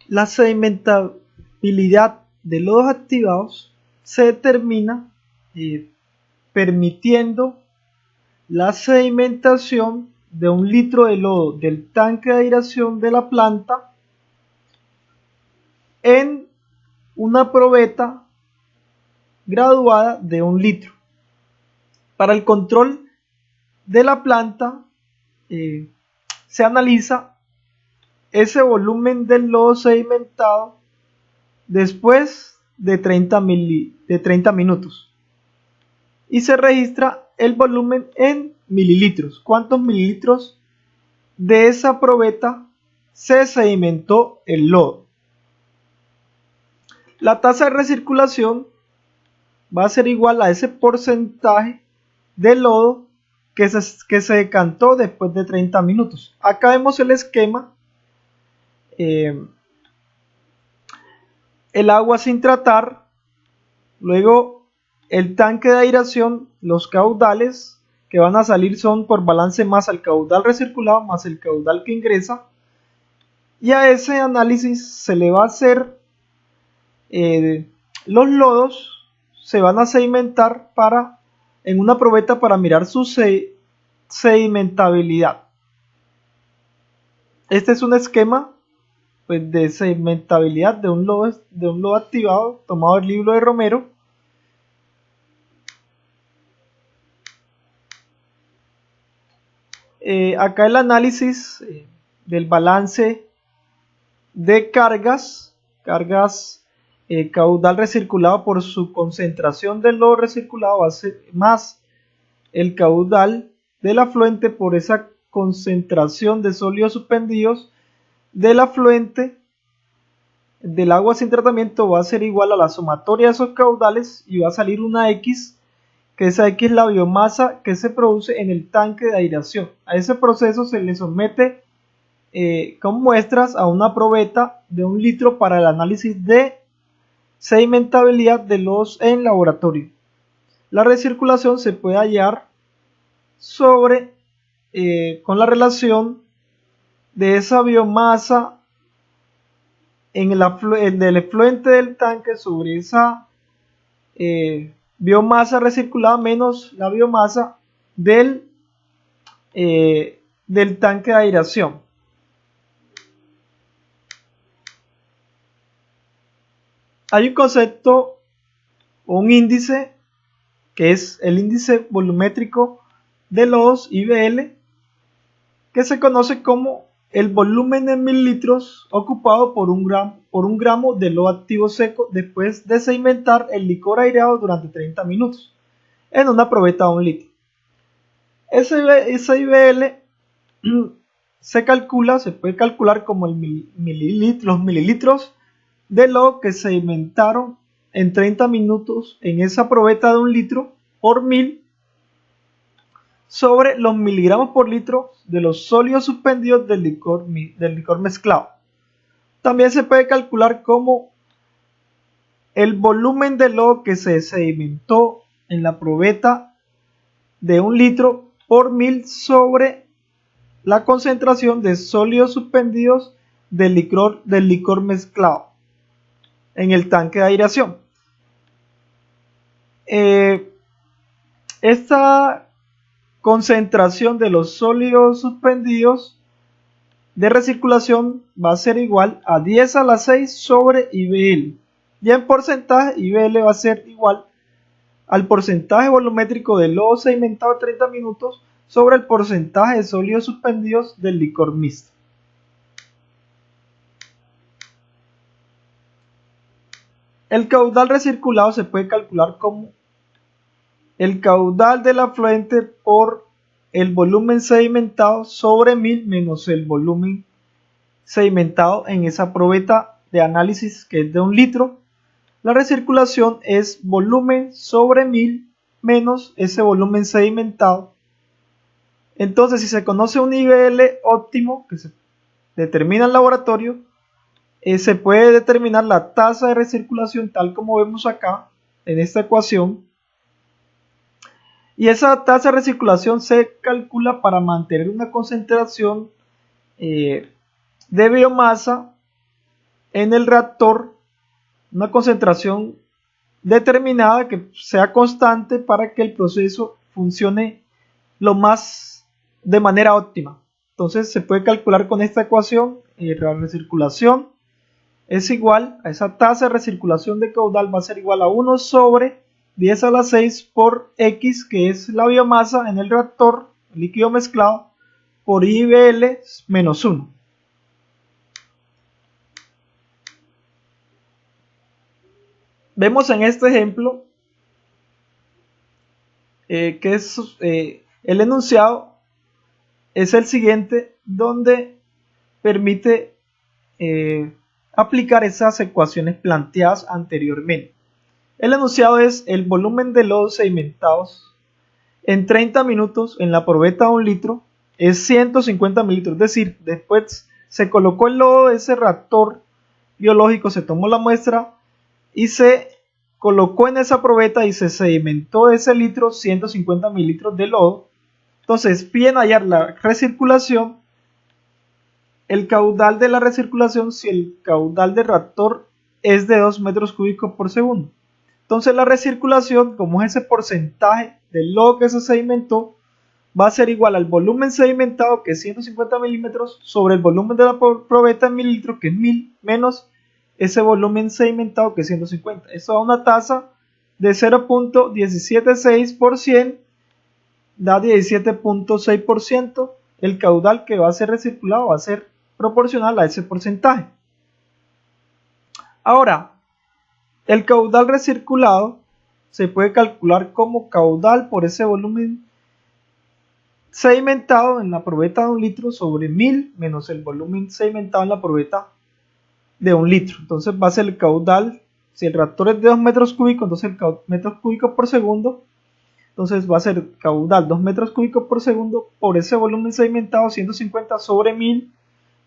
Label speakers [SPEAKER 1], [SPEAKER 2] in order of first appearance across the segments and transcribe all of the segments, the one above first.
[SPEAKER 1] La sedimentabilidad de lodos activados se determina permitiendo la sedimentación de 1 litro de lodo del tanque de aireación de la planta en una probeta graduada de 1 litro. Para el control de la planta se analiza ese volumen del lodo sedimentado después de 30 minutos y se registra el volumen en mililitros. ¿Cuántos mililitros de esa probeta se sedimentó el lodo? La tasa de recirculación va a ser igual a ese porcentaje de lodo que se decantó después de 30 minutos. Acá vemos el esquema. El agua sin tratar, luego el tanque de aireación, los caudales que van a salir son por balance más el caudal recirculado más el caudal que ingresa, y a ese análisis se le va a hacer los lodos se van a sedimentar en una probeta para mirar su sedimentabilidad. Este es un esquema de sedimentabilidad de un lodo activado tomado del libro de Romero. Acá el análisis del balance de cargas caudal recirculado por su concentración del lodo recirculado va a ser más el caudal del afluente por esa concentración de sólidos suspendidos del afluente del agua sin tratamiento, va a ser igual a la sumatoria de esos caudales y va a salir una X, que esa X es la biomasa que se produce en el tanque de aireación. A ese proceso se le somete con muestras a una probeta de 1 litro para el análisis de sedimentabilidad de lodos en laboratorio. La recirculación se puede hallar con la relación de esa biomasa del efluente del tanque sobre esa biomasa recirculada menos la biomasa del tanque de aireación. Hay un concepto o un índice que es el índice volumétrico de lodos IBL, que se conoce como el volumen en mililitros ocupado por un gramo de lodo activo seco después de sedimentar el licor aireado durante 30 minutos en una probeta de 1 litro. Ese IBL se puede calcular como los mililitros de lodo que sedimentaron en 30 minutos en esa probeta de 1 litro por 1000 sobre los miligramos por litro de los sólidos suspendidos del licor mezclado. También se puede calcular como el volumen de lodo que se sedimentó en la probeta de 1 litro por 1000 sobre la concentración de sólidos suspendidos del licor mezclado en el tanque de aireación. Esta concentración de los sólidos suspendidos de recirculación va a ser igual a 10 a la 6 sobre IBL. Y en porcentaje, IBL va a ser igual al porcentaje volumétrico del lodo sedimentado en 30 minutos sobre el porcentaje de sólidos suspendidos del licor mixto. El caudal recirculado se puede calcular como el caudal del afluente por el volumen sedimentado sobre 1000 menos el volumen sedimentado en esa probeta de análisis que es de 1 litro. La recirculación es volumen sobre 1000 menos ese volumen sedimentado. Entonces, si se conoce un IBL óptimo que se determina en laboratorio, se puede determinar la tasa de recirculación tal como vemos acá en esta ecuación. Y esa tasa de recirculación se calcula para mantener una concentración de biomasa en el reactor una concentración determinada que sea constante para que el proceso funcione lo más de manera óptima. Entonces se puede calcular con esta ecuación la recirculación es igual a esa tasa de recirculación de caudal, va a ser igual a 1 sobre 10 a la 6 por X, que es la biomasa en el reactor líquido mezclado, por IBL menos 1. Vemos en este ejemplo que es el enunciado es el siguiente, donde permite aplicar esas ecuaciones planteadas anteriormente. El enunciado es: el volumen de lodos sedimentados en 30 minutos en la probeta de 1 litro es 150 mililitros, es decir, después se colocó el lodo de ese reactor biológico, se tomó la muestra y se colocó en esa probeta y se sedimentó de ese litro 150 mililitros de lodo. Entonces piden hallar la recirculación, el caudal de la recirculación si el caudal del reactor es de 2 metros cúbicos por segundo. Entonces la recirculación, como es ese porcentaje del lodo que se sedimentó, va a ser igual al volumen sedimentado, que es 150 milímetros, sobre el volumen de la probeta en mililitros, que es 1000, menos ese volumen sedimentado, que es 150. Esto da una tasa de 0.176 por 100, da 17.6%. El caudal que va a ser recirculado va a ser proporcional a ese porcentaje. Ahora, el caudal recirculado se puede calcular como caudal por ese volumen sedimentado en la probeta de 1 litro sobre 1000 menos el volumen sedimentado en la probeta de 1 litro. Entonces va a ser el caudal, si el reactor es de 2 metros cúbicos, entonces el metros cúbicos por segundo, entonces va a ser caudal 2 metros cúbicos por segundo por ese volumen sedimentado 150 sobre 1000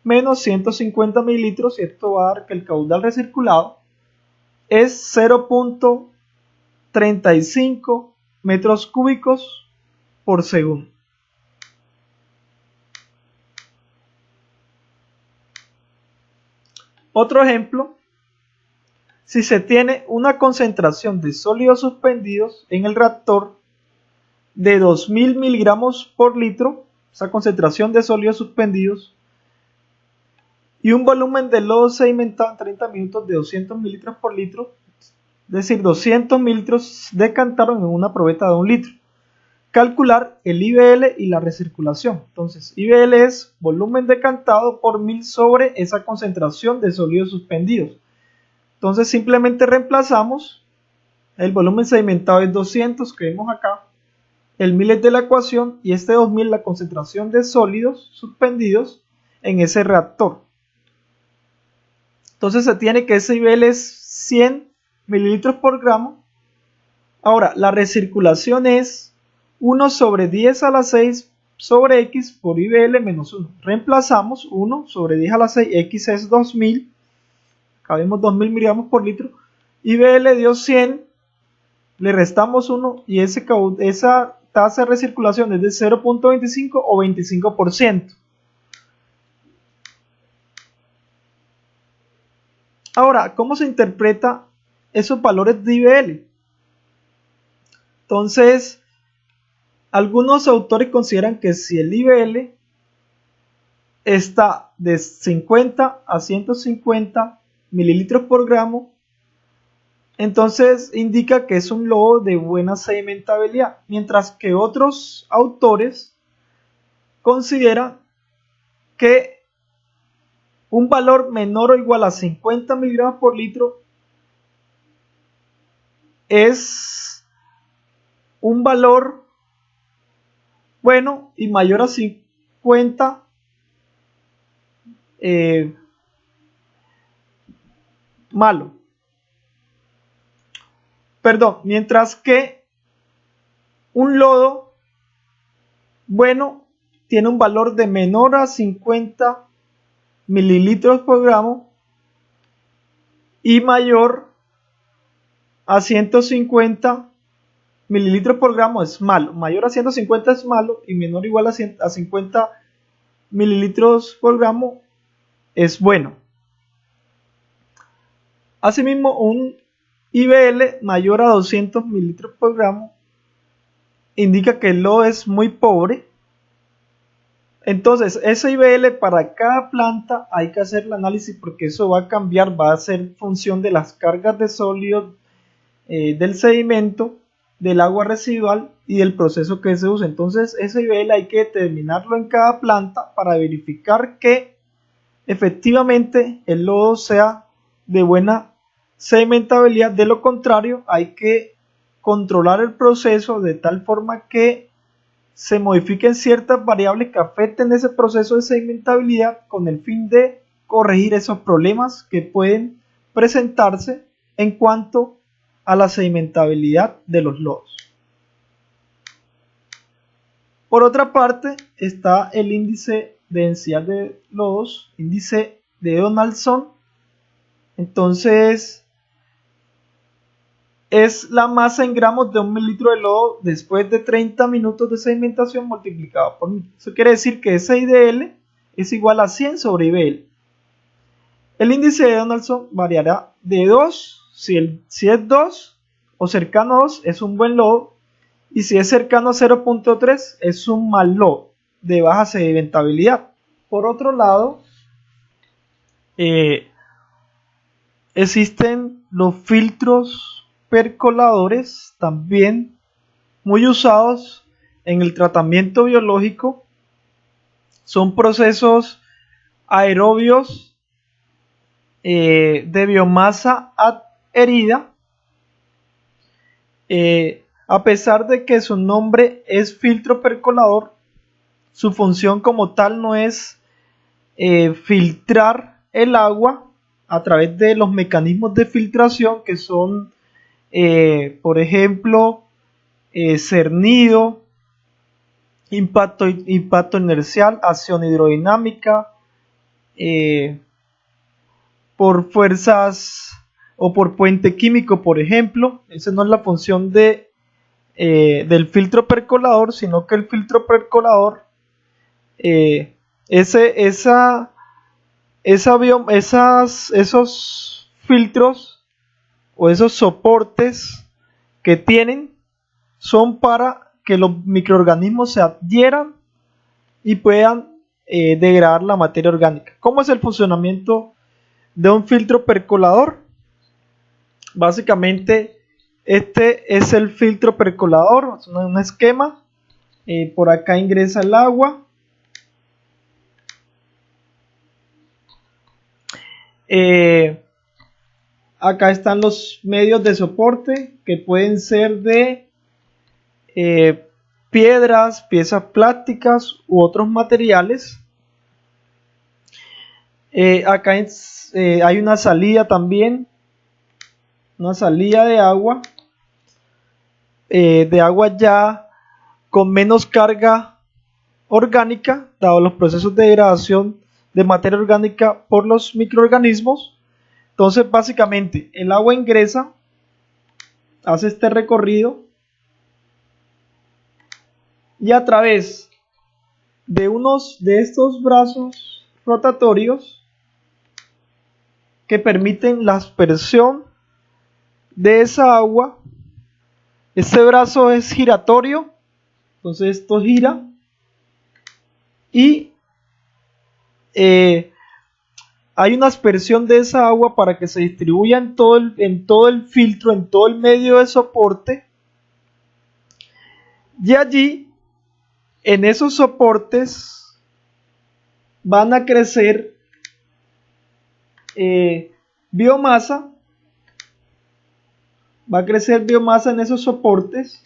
[SPEAKER 1] menos 150 mililitros, y esto va a dar que el caudal recirculado es 0.35 metros cúbicos por segundo. Otro ejemplo: si se tiene una concentración de sólidos suspendidos en el reactor de 2000 miligramos por litro, esa concentración de sólidos suspendidos, y un volumen de lodo sedimentado en 30 minutos de 200 mililitros por litro, es decir, 200 mililitros decantaron en una probeta de 1 litro. Calcular el IBL y la recirculación. Entonces, IBL es volumen decantado por 1000 sobre esa concentración de sólidos suspendidos. Entonces, simplemente reemplazamos: el volumen sedimentado es 200, que vemos acá, el 1000 es de la ecuación, y este 2000 la concentración de sólidos suspendidos en ese reactor. Entonces se tiene que ese IBL es 100 mililitros por gramo. Ahora, la recirculación es 1 sobre 10 a la 6 sobre X por IBL menos 1. Reemplazamos 1 sobre 10 a la 6, X es 2000, acá vemos 2000 miligramos por litro, IBL dio 100, le restamos 1 y esa tasa de recirculación es de 0.25 o 25%. Ahora, ¿cómo se interpreta esos valores de IBL? Entonces, algunos autores consideran que si el IBL está de 50 a 150 mililitros por gramo, entonces indica que es un lodo de buena sedimentabilidad, mientras que otros autores consideran que un valor menor o igual a 50 miligramos por litro es un valor bueno y mayor a 50 malo. Perdón, mientras que un lodo bueno tiene un valor de menor a 50 mililitros por gramo y mayor a 150 mililitros por gramo es malo. Mayor a 150 es malo y menor o igual a 50 mililitros por gramo es bueno. Asimismo, un IBL mayor a 200 mililitros por gramo indica que el lodo es muy pobre. Entonces, ese IBL para cada planta hay que hacer el análisis porque eso va a cambiar, va a ser función de las cargas de sólidos, del sedimento, del agua residual y del proceso que se usa. Entonces, ese IBL hay que determinarlo en cada planta para verificar que efectivamente el lodo sea de buena sedimentabilidad. De lo contrario, hay que controlar el proceso de tal forma que se modifiquen ciertas variables que afecten ese proceso de sedimentabilidad con el fin de corregir esos problemas que pueden presentarse en cuanto a la sedimentabilidad de los lodos. Por otra parte está el índice de densidad de lodos, índice de Donaldson. Entonces es la masa en gramos de un mililitro de lodo después de 30 minutos de sedimentación multiplicado por 1000. Eso quiere decir que ese IDL es igual a 100 sobre IBL. El índice de Donaldson variará de 2, si es 2 o cercano a 2 es un buen lodo, y si es cercano a 0.3 es un mal lodo de baja sedimentabilidad. Por otro lado, existen los filtros percoladores, también muy usados en el tratamiento biológico. Son procesos aerobios de biomasa adherida. A pesar de que su nombre es filtro percolador, su función como tal no es filtrar el agua a través de los mecanismos de filtración que son, por ejemplo, cernido, impacto inercial, acción hidrodinámica, por fuerzas o por puente químico, por ejemplo. Esa no es la función del filtro percolador, sino que el filtro percolador, esos filtros o esos soportes que tienen son para que los microorganismos se adhieran y puedan degradar la materia orgánica. ¿Cómo es el funcionamiento de un filtro percolador? Básicamente este es el filtro percolador, es un esquema. Por acá ingresa el agua. Acá están los medios de soporte que pueden ser de piedras, piezas plásticas u otros materiales. Acá hay una salida también, una salida de agua ya con menos carga orgánica, dado los procesos de degradación de materia orgánica por los microorganismos. Entonces básicamente el agua ingresa, hace este recorrido y a través de unos de estos brazos rotatorios que permiten la aspersión de esa agua, este brazo es giratorio, entonces esto gira y hay una aspersión de esa agua para que se distribuya en todo el filtro, en todo el medio de soporte, y allí en esos soportes van a crecer biomasa, va a crecer biomasa en esos soportes,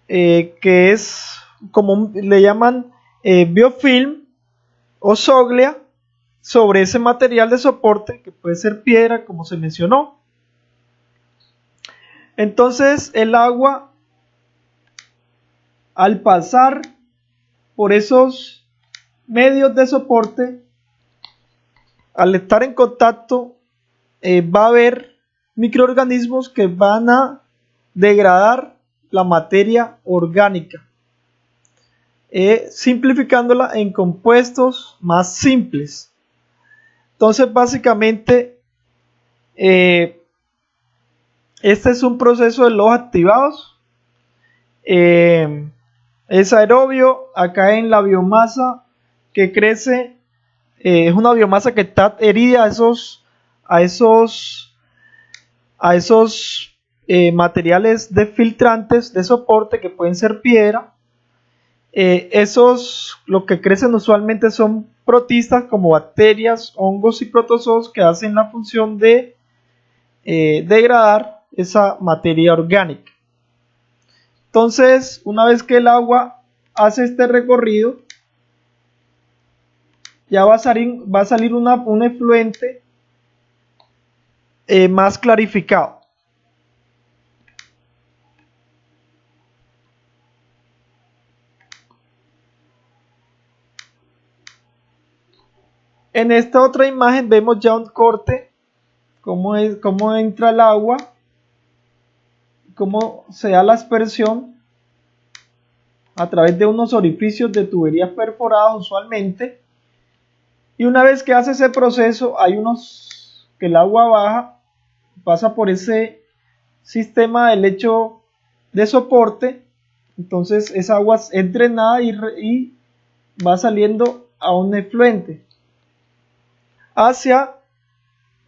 [SPEAKER 1] que es como le llaman biofilm o soglia sobre ese material de soporte, que puede ser piedra como se mencionó. Entonces el agua, al pasar por esos medios de soporte, al estar en contacto, va a haber microorganismos que van a degradar la materia orgánica, simplificándola en compuestos más simples. Entonces básicamente Este es un proceso de los activados. Es aerobio. Acá en la biomasa que crece, es una biomasa que está herida a esos materiales de filtrantes de soporte que pueden ser piedra. Lo que crecen usualmente son protistas como bacterias, hongos y protozoos que hacen la función de degradar esa materia orgánica. Entonces, una vez que el agua hace este recorrido, ya va a salir un efluente más clarificado. En esta otra imagen vemos ya un corte, cómo entra el agua, cómo se da la aspersión a través de unos orificios de tuberías perforadas usualmente. Y una vez que hace ese proceso, hay unos que el agua baja, pasa por ese sistema de lecho de soporte. Entonces esa agua es drenada y va saliendo a un efluente hacia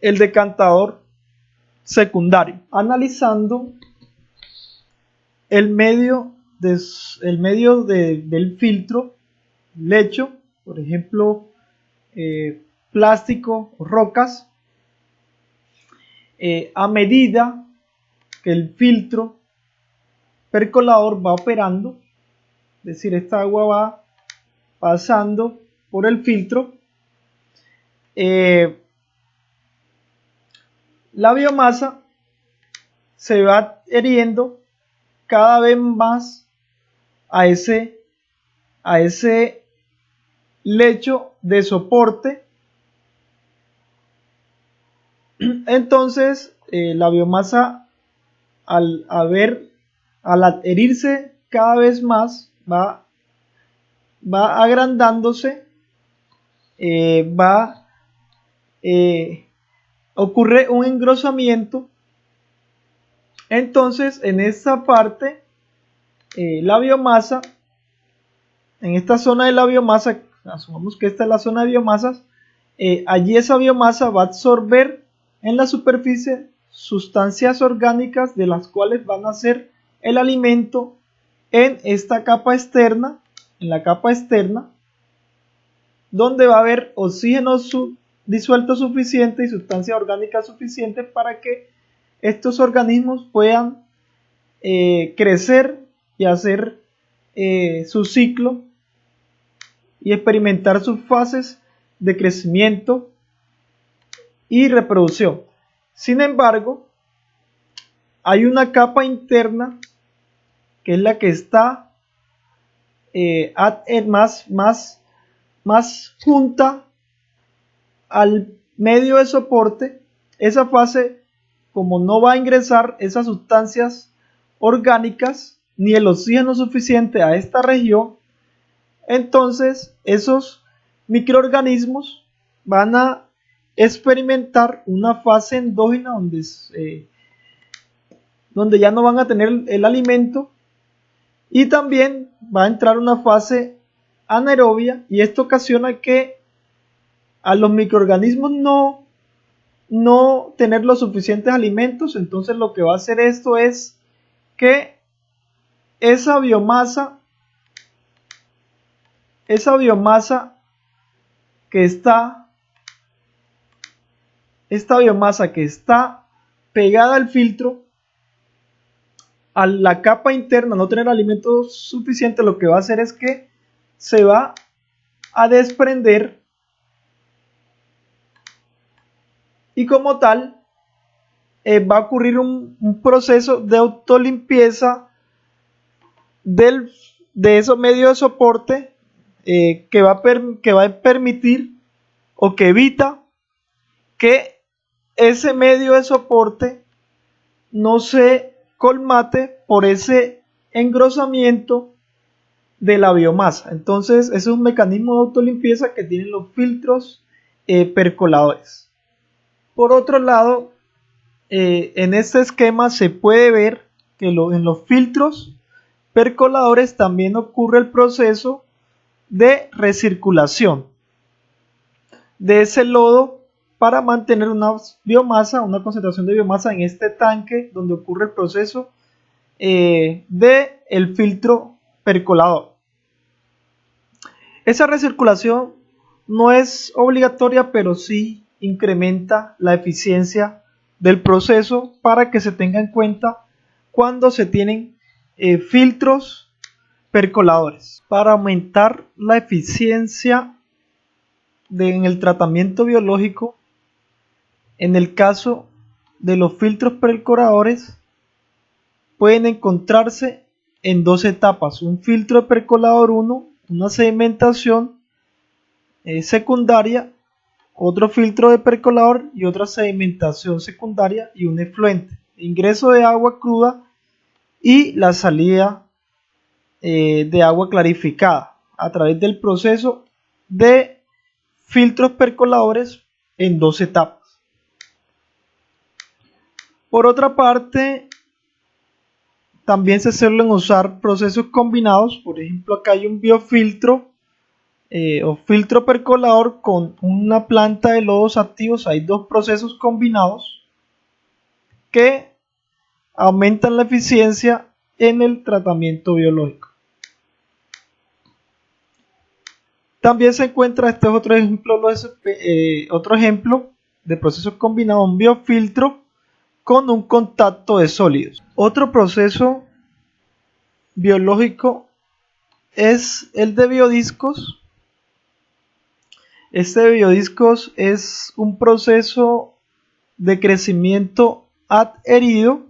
[SPEAKER 1] el decantador secundario, analizando el medio del filtro, lecho, por ejemplo, plástico o rocas. A medida que el filtro percolador va operando, es decir, esta agua va pasando por el filtro, la biomasa se va adhiriendo cada vez más a ese lecho de soporte. Entonces la biomasa al adherirse cada vez más va agrandándose, ocurre un engrosamiento. Entonces en esta parte la biomasa, en esta zona de la biomasa, asumamos que esta es la zona de biomasas, allí esa biomasa va a absorber en la superficie sustancias orgánicas de las cuales van a ser el alimento en esta capa externa, donde va a haber oxígeno disuelto suficiente y sustancia orgánica suficiente para que estos organismos puedan crecer y hacer su ciclo y experimentar sus fases de crecimiento y reproducción. Sin embargo, hay una capa interna que es la que está más junta al medio de soporte. Esa fase, como no va a ingresar esas sustancias orgánicas ni el oxígeno suficiente a esta región, entonces esos microorganismos van a experimentar una fase endógena donde ya no van a tener el alimento, y también va a entrar una fase anaerobia, y esto ocasiona que a los microorganismos no tener los suficientes alimentos. Entonces lo que va a hacer esto es que esa biomasa que está pegada al filtro, a la capa interna, no tener alimentos suficientes, lo que va a hacer es que se va a desprender, y como tal va a ocurrir un proceso de autolimpieza de esos medios de soporte, que va a permitir, o que evita que ese medio de soporte no se colmate por ese engrosamiento de la biomasa. Entonces ese es un mecanismo de autolimpieza que tienen los filtros percoladores. Por otro lado, en este esquema se puede ver que en los filtros percoladores también ocurre el proceso de recirculación de ese lodo para mantener una biomasa, una concentración de biomasa en este tanque donde ocurre el proceso de el filtro percolador. Esa recirculación no es obligatoria, pero sí incrementa la eficiencia del proceso para que se tenga en cuenta cuando se tienen filtros percoladores. Para aumentar la eficiencia en el tratamiento biológico, en el caso de los filtros percoladores, pueden encontrarse en dos etapas: un filtro de percolador 1, una sedimentación secundaria, otro filtro de percolador y otra sedimentación secundaria y un efluente, ingreso de agua cruda y la salida de agua clarificada a través del proceso de filtros percoladores en dos etapas. Por otra parte, también se suelen usar procesos combinados. Por ejemplo, acá hay un biofiltro o filtro percolador con una planta de lodos activos. Hay dos procesos combinados que aumentan la eficiencia en el tratamiento biológico. También se encuentra, este es otro ejemplo de procesos combinados, un biofiltro con un contacto de sólidos. Otro proceso biológico es el de biodiscos. Este de biodiscos es un proceso de crecimiento adherido,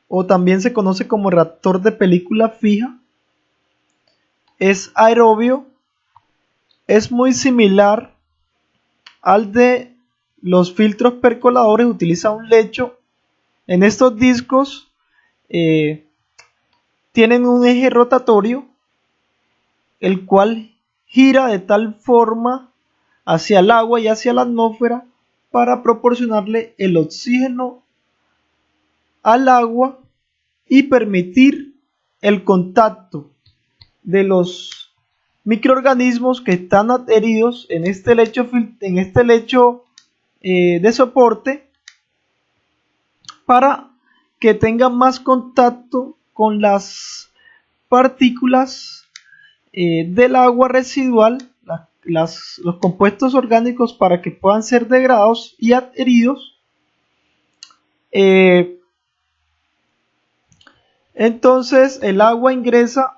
[SPEAKER 1] o también se conoce como reactor de película fija. Es aerobio, es muy similar al de los filtros percoladores, utiliza un lecho. En estos discos tienen un eje rotatorio, el cual gira de tal forma hacia el agua y hacia la atmósfera para proporcionarle el oxígeno al agua y permitir el contacto de los microorganismos que están adheridos en este lecho de soporte, para que tengan más contacto con las partículas del agua residual, los compuestos orgánicos, para que puedan ser degradados y adheridos. Entonces el agua ingresa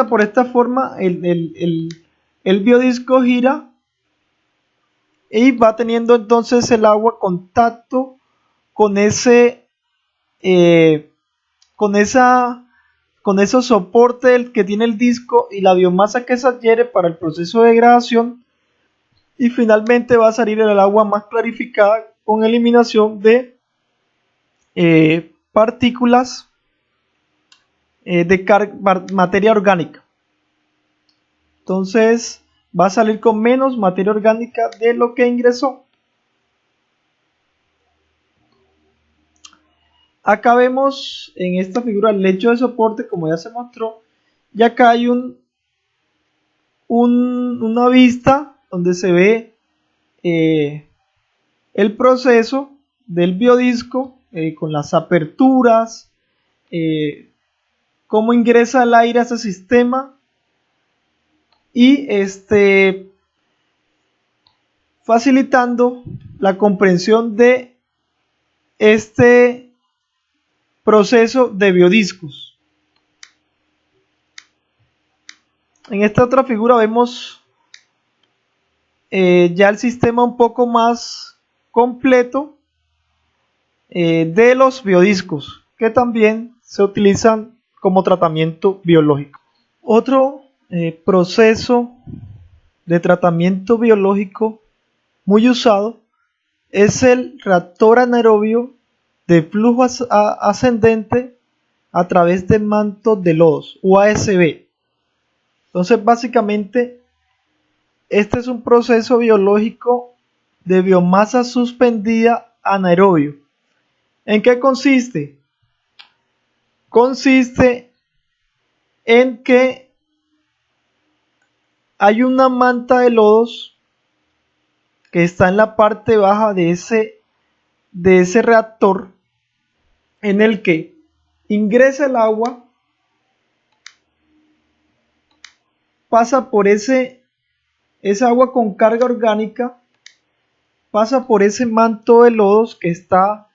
[SPEAKER 1] por esta forma, el biodisco gira y va teniendo entonces el agua contacto con esos soportes que tiene el disco y la biomasa que se adhiere para el proceso de degradación, y finalmente va a salir el agua más clarificada con eliminación de partículas de materia orgánica. Entonces va a salir con menos materia orgánica de lo que ingresó. Acá vemos en esta figura el lecho de soporte, como ya se mostró, y acá hay una vista donde se ve el proceso del biodisco con las aperturas, cómo ingresa el aire a ese sistema, y facilitando la comprensión de este proceso de biodiscos. En esta otra figura vemos ya el sistema un poco más completo de los biodiscos, que también se utilizan como tratamiento biológico. Otro proceso de tratamiento biológico muy usado es el reactor anaerobio de flujo ascendente a través de mantos de lodos, o ASB. Entonces básicamente este es un proceso biológico de biomasa suspendida anaerobio. ¿En qué consiste? Consiste en que hay una manta de lodos que está en la parte baja de ese reactor, en el que ingresa el agua, pasa por esa agua con carga orgánica, pasa por ese manto de lodos que está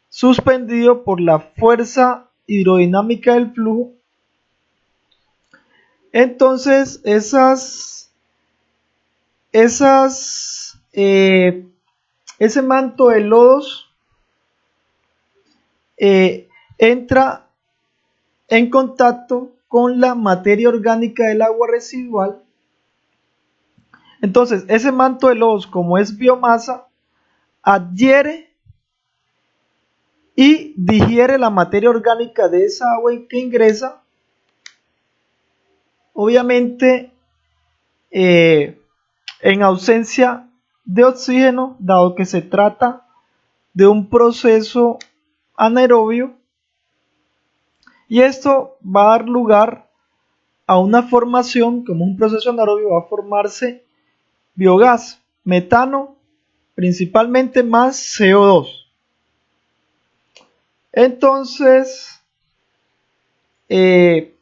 [SPEAKER 1] suspendido por la fuerza hidrodinámica del flujo. Entonces ese manto de lodos entra en contacto con la materia orgánica del agua residual. Entonces ese manto de lodos, como es biomasa, adhiere y digiere la materia orgánica de esa agua que ingresa. Obviamente en ausencia de oxígeno, dado que se trata de un proceso anaerobio, y esto va a dar lugar a una formación. Como un proceso anaerobio, va a formarse biogás, metano, principalmente, más CO2. Entonces el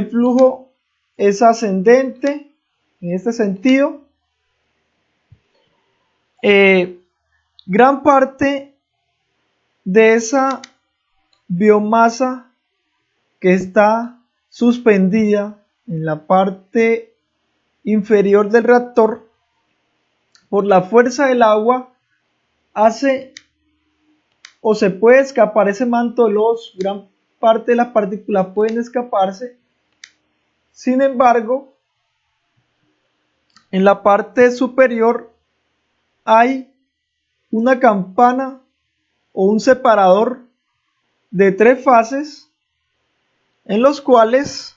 [SPEAKER 1] flujo es ascendente en este sentido. Gran parte de esa biomasa que está suspendida en la parte inferior del reactor, por la fuerza del agua, hace o se puede escapar ese manto de lodos. Gran parte de las partículas pueden escaparse. Sin embargo, en la parte superior hay una campana o un separador de 3 fases, en los cuales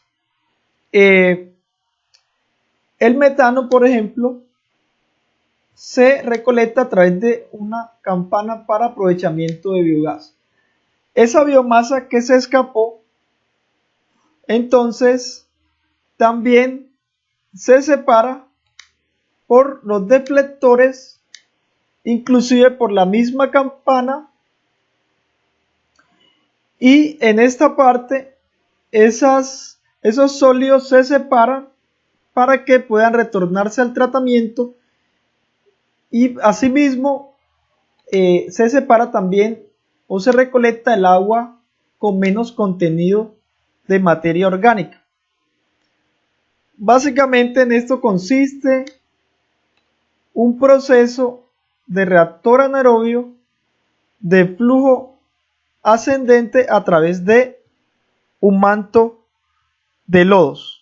[SPEAKER 1] el metano, por ejemplo, se recolecta a través de una campana para aprovechamiento de biogás. Esa biomasa que se escapó, entonces también se separa por los deflectores, inclusive por la misma campana, y en esta parte esos sólidos se separan para que puedan retornarse al tratamiento, y asimismo se separa también o se recolecta el agua con menos contenido de materia orgánica. Básicamente en esto consiste un proceso de reactor anaerobio de flujo ascendente a través de un manto de lodos.